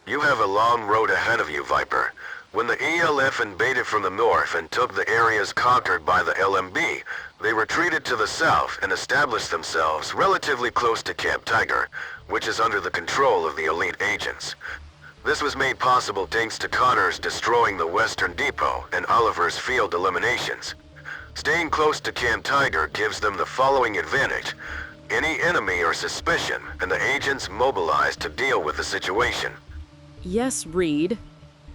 You have a long road ahead of you, Viper. When the ELF invaded from the north and took the areas conquered by the LMB, they retreated to the south and established themselves relatively close to Camp Tiger, which is under the control of the elite agents. This was made possible thanks to Connor's destroying the Western Depot and Oliver's field eliminations. Staying close to Camp Tiger gives them the following advantage. Any enemy or suspicion, and the agents mobilize to deal with the situation. Yes, Reed.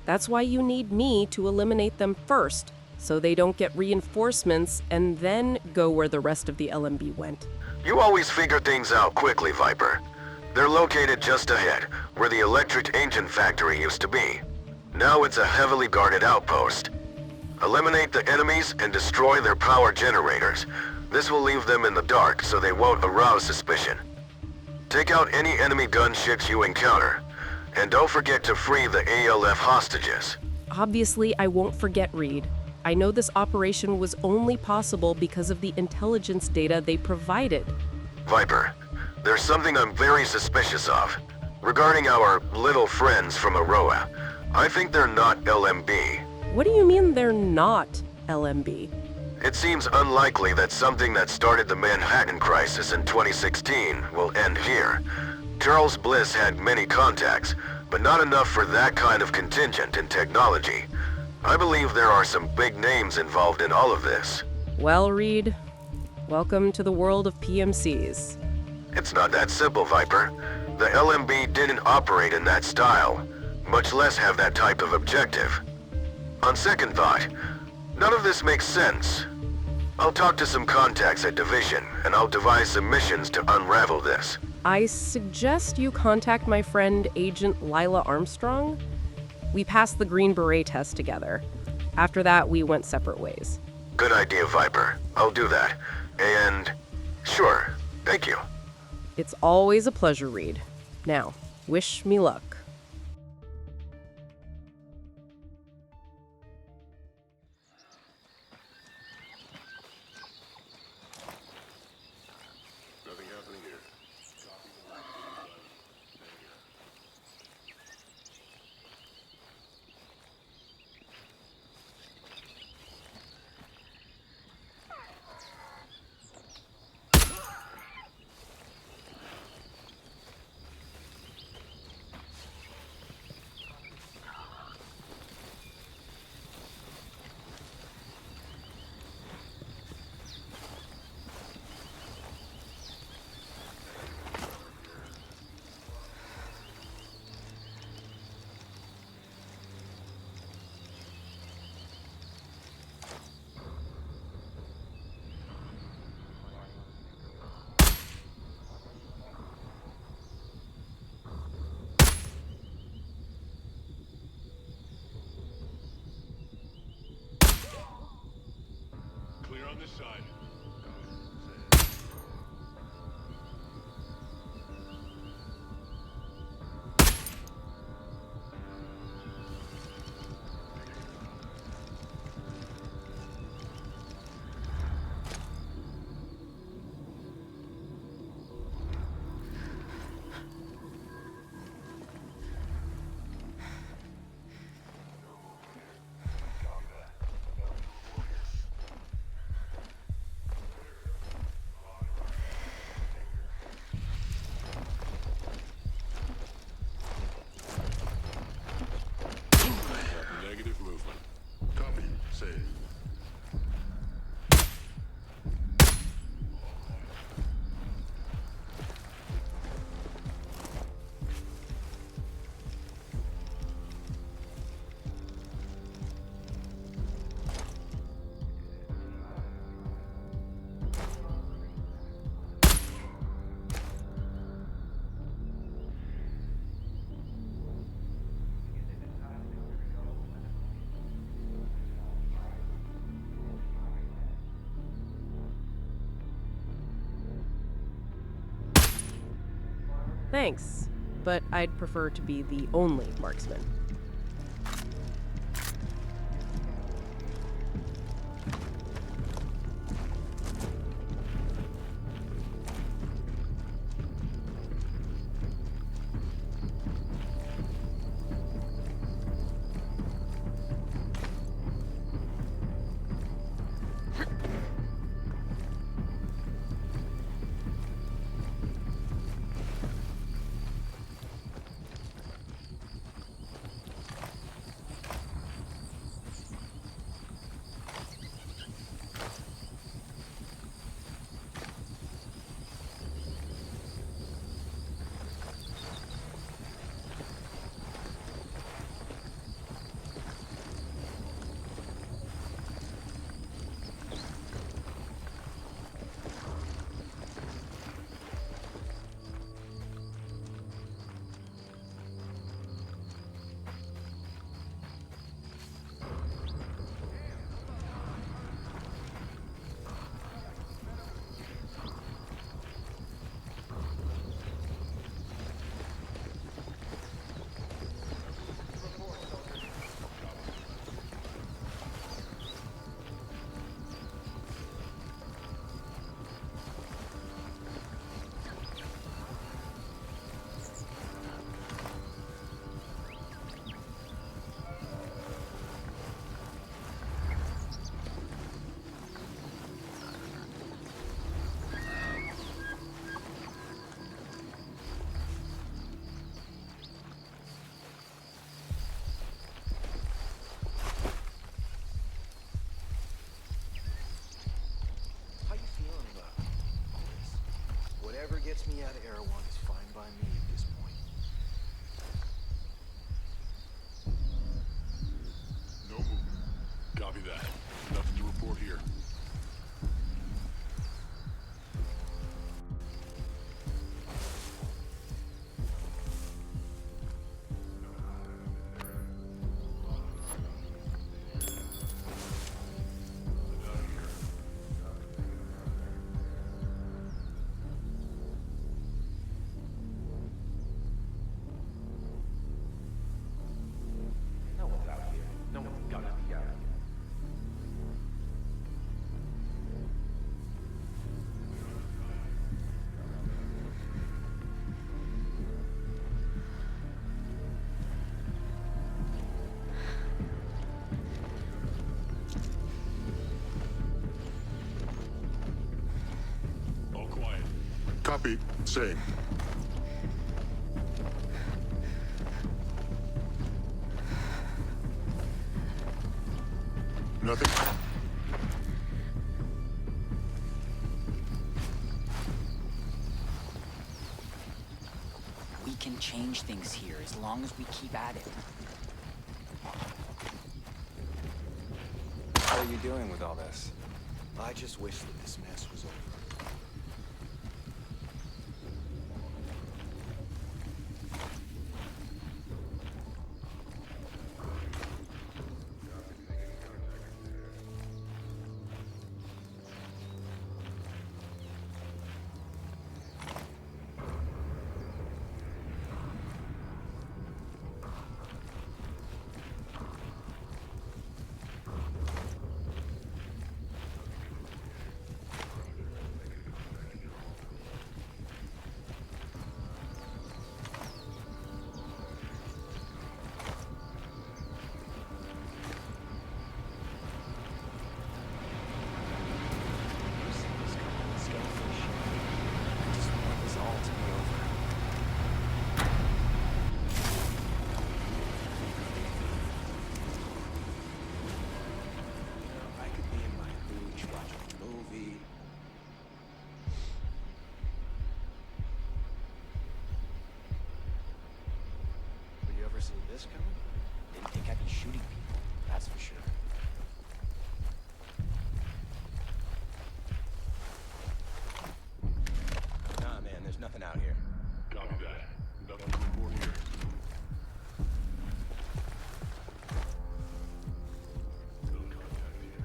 That's why you need me to eliminate them first, so they don't get reinforcements and then go where the rest of the LMB went. You always figure things out quickly, Viper. They're located just ahead, where the electric engine factory used to be. Now it's a heavily guarded outpost. Eliminate the enemies and destroy their power generators. This will leave them in the dark so they won't arouse suspicion. Take out any enemy gunships you encounter. And don't forget to free the ALF hostages. Obviously, I won't forget, Reed. I know this operation was only possible because of the intelligence data they provided. Viper, there's something I'm very suspicious of. Regarding our little friends from Aroa, I think they're not LMB. What do you mean they're not LMB? It seems unlikely that something that started the Manhattan Crisis in 2016 will end here. Charles Bliss had many contacts, but not enough for that kind of contingent in technology. I believe there are some big names involved in all of this. Well, Reed, welcome to the world of PMCs. It's not that simple, Viper. The LMB didn't operate in that style, much less have that type of objective. On second thought, none of this makes sense. I'll talk to some contacts at Division, and I'll devise some missions to unravel this. I suggest you contact my friend Agent Lila Armstrong. We passed the Green Beret test together. After that, we went separate ways. Good idea, Viper. I'll do that. And sure, thank you. It's always a pleasure, Reed. Now, wish me luck. On this side. Negative movement. Copy. Save. Thanks, but I'd prefer to be the only marksman. Copy. Same. Nothing. We can change things here as long as we keep at it. How are you doing with all this? I just wish that this mess was over. This coming? Didn't think I'd be shooting people, that's for sure. Nah, man, there's nothing out here. Copy that. Nothing to report here. No contact here.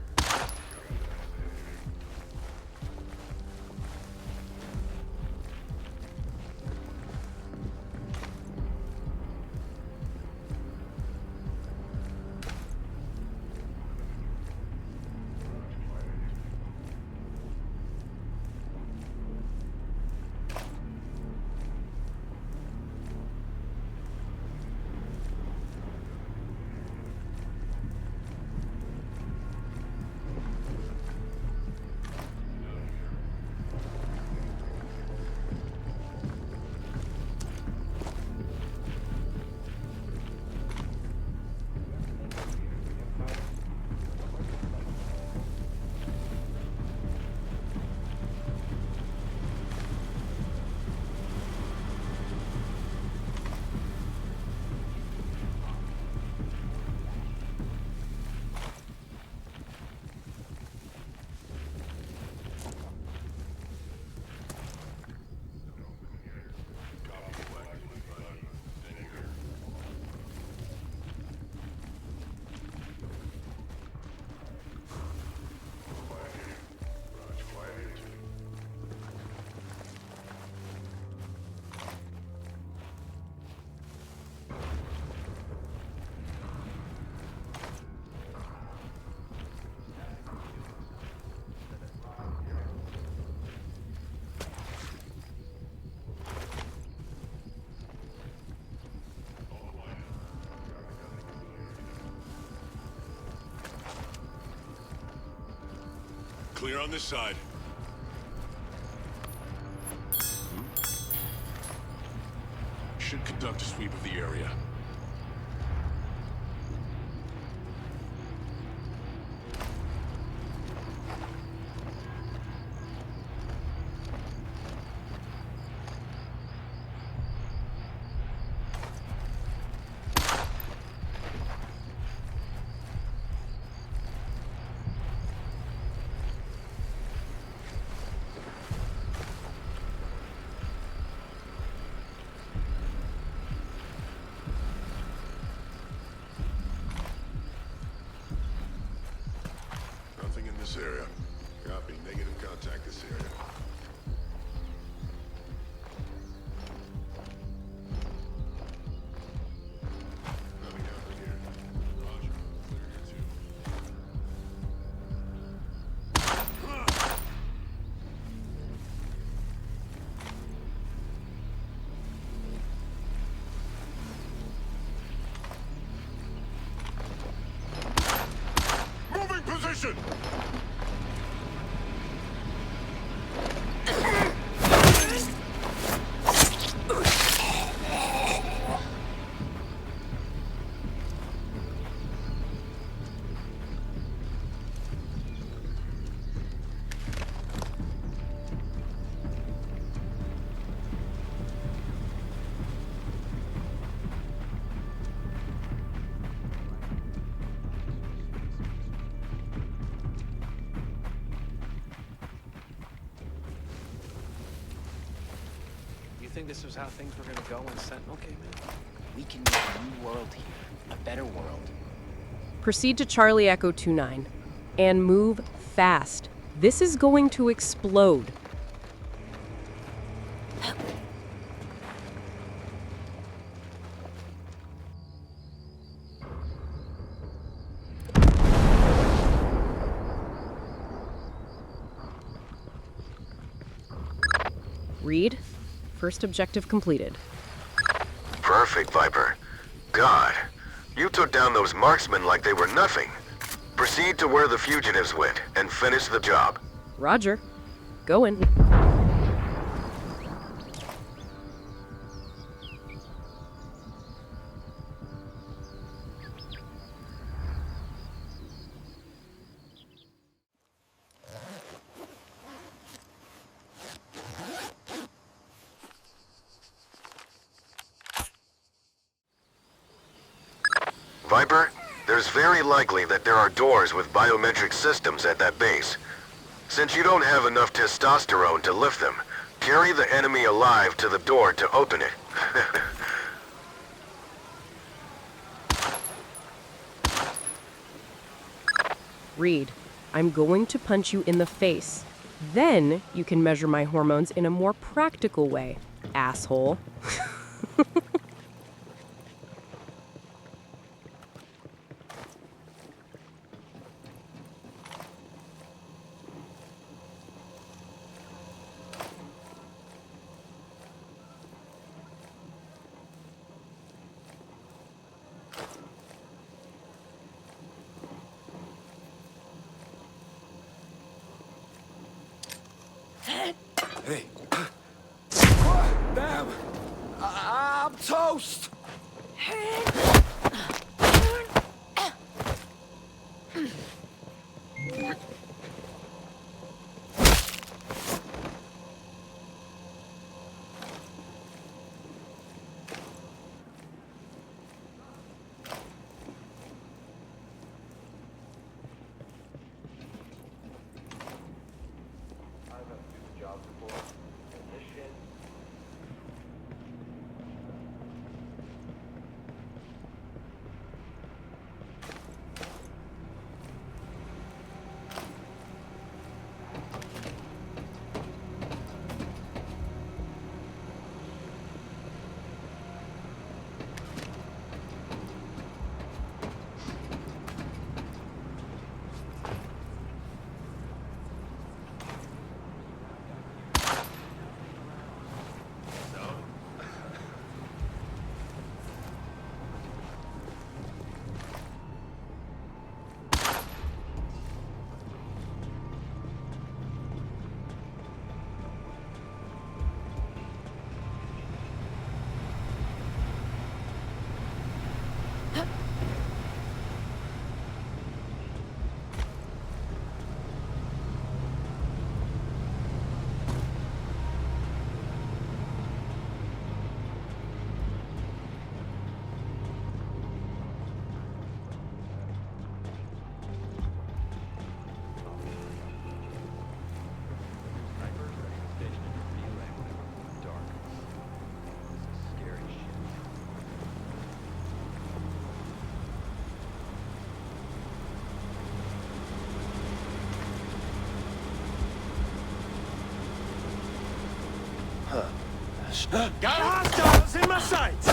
Clear on this side. Should conduct a sweep of the area. Nothing in this area. Copy. Negative contact this area. Nothing happening here. Roger. Clear here too. Moving position! think this was how things were gonna go when Sentinel came in? We can make a new world here. A better world. Proceed to Charlie Echo 29 and move fast. This is going to explode. Reed, first objective completed. Perfect, Viper. God, you took down those marksmen like they were nothing. Proceed to where the fugitives went and finish the job. Roger. Going. Viper, there's very likely that there are doors with biometric systems at that base. Since you don't have enough testosterone to lift them, carry the enemy alive to the door to open it. Reed, I'm going to punch you in the face. Then you can measure my hormones in a more practical way, asshole. Hey. Damn! I'm toast! Got hostiles in my sights!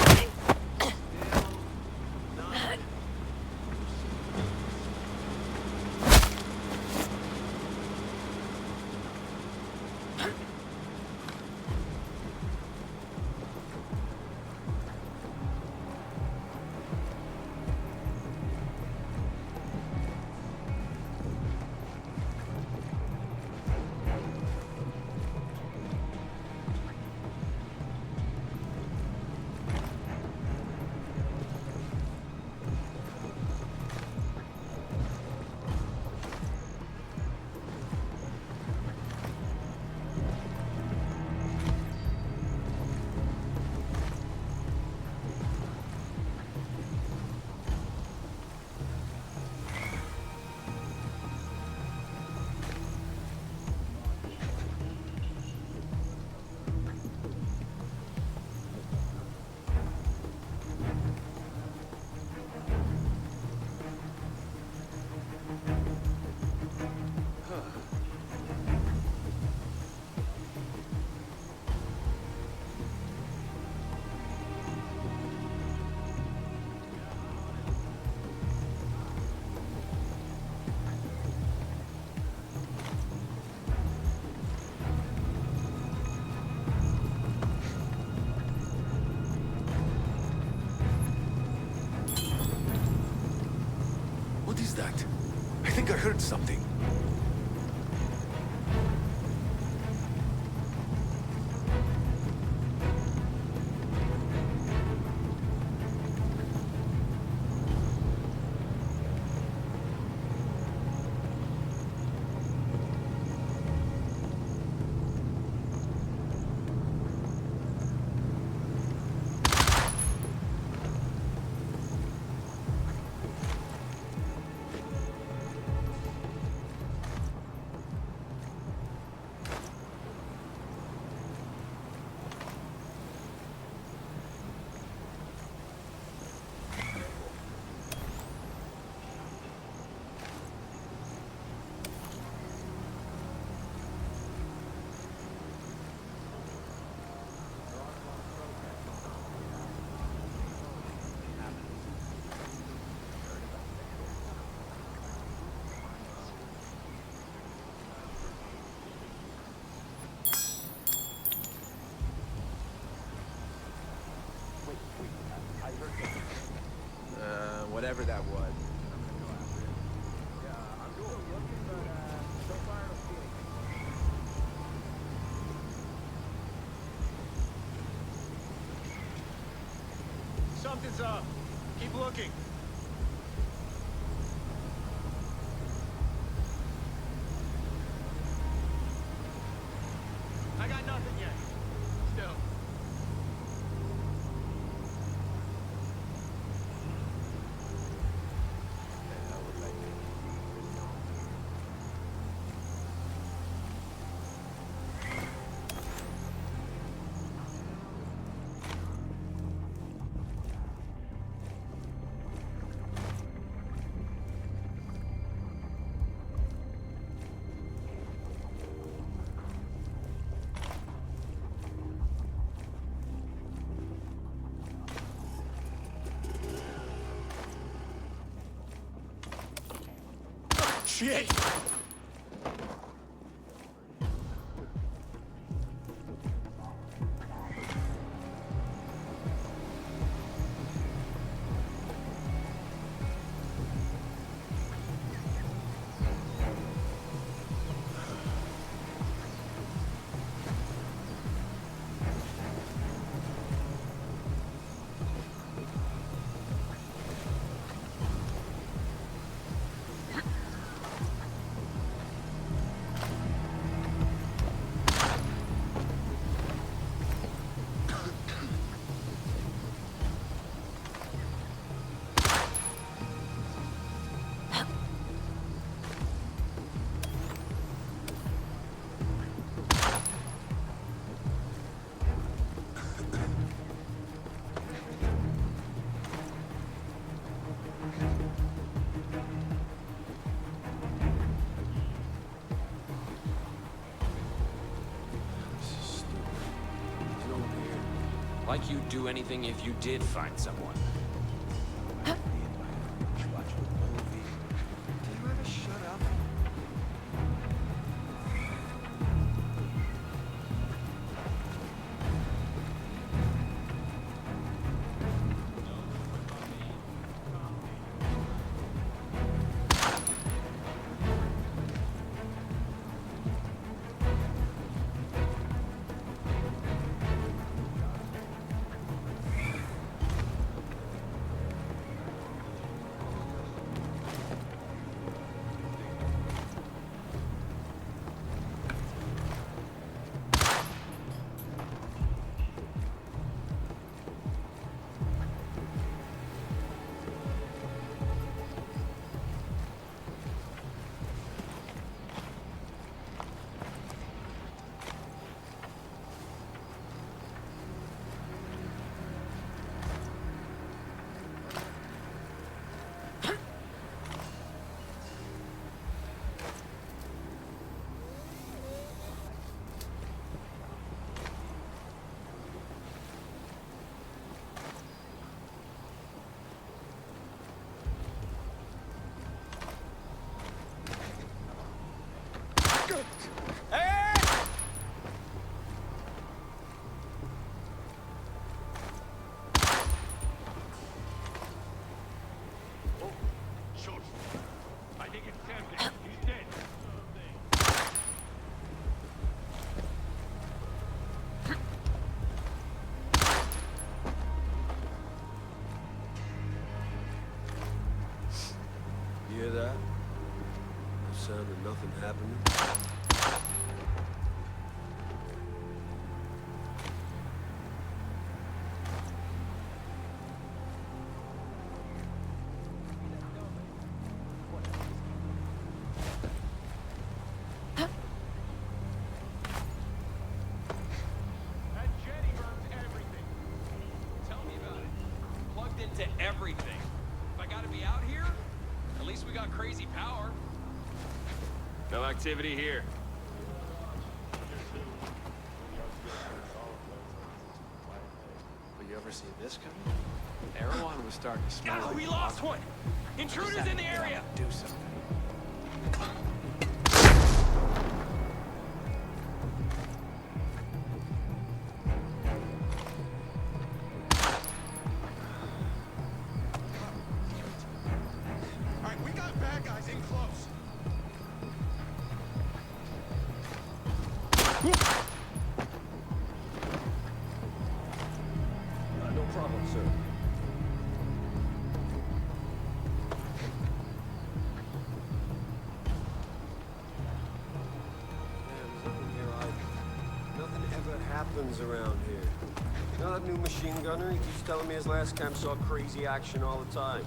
think I heard something. Whatever that was. Something's up. Keep looking. I got nothing yet. Still. Shit! Like you'd do anything if you did find someone. hear that? The sound of nothing happening. That jetty burns everything. Tell me about it. Plugged into everything. If I gotta be out here, at least we got crazy power. No activity here. But you ever see this coming? Everyone was starting to smell. Oh, like we lost one! Intruders in the area! Do something. Alright, we got bad guys in close. No problem, sir. Nothing ever happens around here. You know that new machine gunner? He keeps telling me his last camp saw crazy action all the time.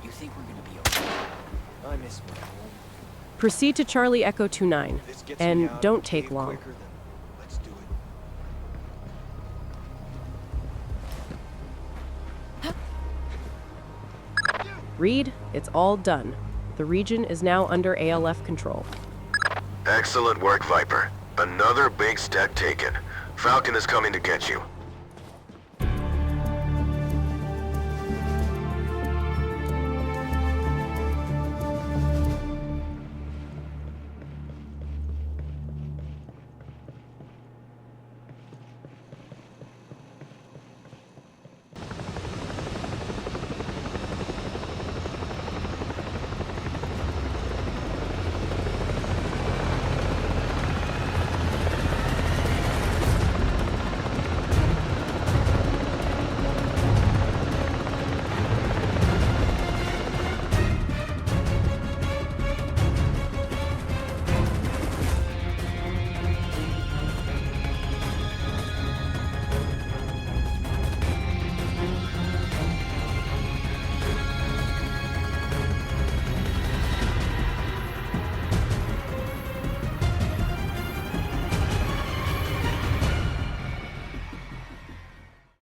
You think we're gonna be okay? I miss my home. Proceed to Charlie Echo 29, If this gets me and out don't of the take cave long. quicker, then let's do it. Reed, it's all done. The region is now under ALF control. Excellent work, Viper. Another big step taken. Falcon is coming to get you.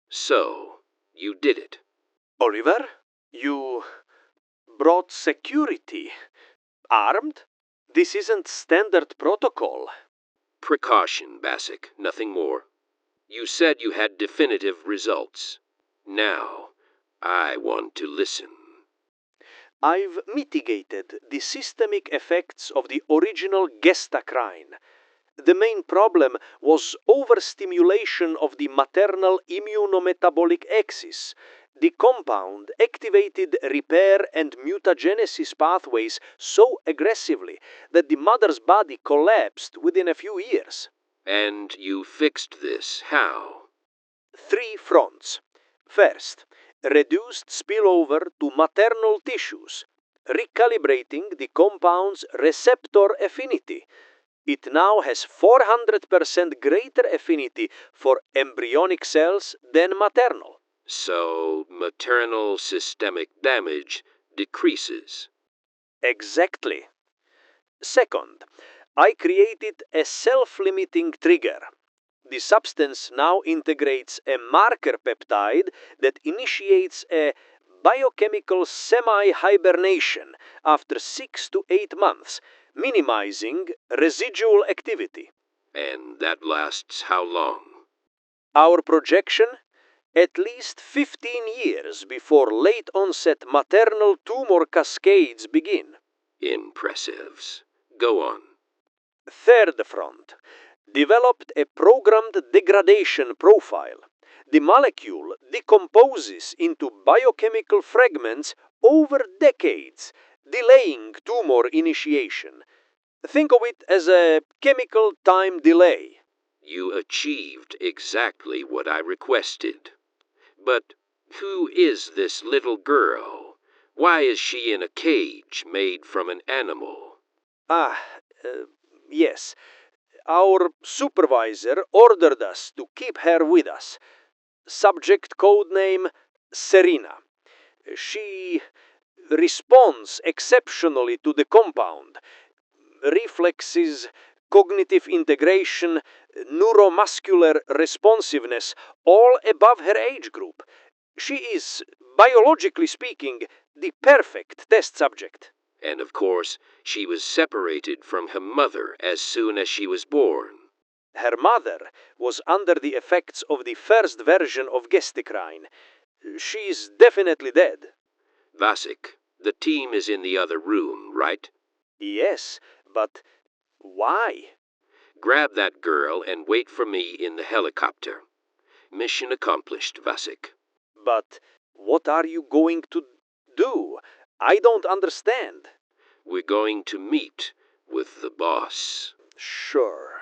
So, you did it. Oliver, you brought security. Armed? This isn't standard protocol. Precaution, Bassick, nothing more. You said you had definitive results. Now, I want to listen. I've mitigated the systemic effects of the original gestacrine. The main problem was overstimulation of the maternal immunometabolic axis. The compound activated repair and mutagenesis pathways so aggressively that the mother's body collapsed within a few years. And you fixed this how? 3 fronts. First, reduced spillover to maternal tissues, recalibrating the compound's receptor affinity. It now has 400% greater affinity for embryonic cells than maternal. So, maternal systemic damage decreases. Exactly. Second, I created a self-limiting trigger. The substance now integrates a marker peptide that initiates a biochemical semi-hibernation after 6 to 8 months, minimizing residual activity. And that lasts how long? Our projection? At least 15 years before late-onset maternal tumor cascades begin. Impressives. Go on. Third front. Developed a programmed degradation profile. The molecule decomposes into biochemical fragments over decades, delaying tumor initiation. Think of it as a chemical time delay. You achieved exactly what I requested. But who is this little girl? Why is she in a cage made from an animal? Yes. Our supervisor ordered us to keep her with us. Subject codename Serena. She responds exceptionally to the compound. Reflexes, cognitive integration, neuromuscular responsiveness, all above her age group. She is, biologically speaking, the perfect test subject. And of course, she was separated from her mother as soon as she was born. Her mother was under the effects of the first version of gestacrine. She's definitely dead. Vasek, the team is in the other room, right? Yes, but why? Grab that girl and wait for me in the helicopter. Mission accomplished, Vasek. But what are you going to do? I don't understand. We're going to meet with the boss. Sure.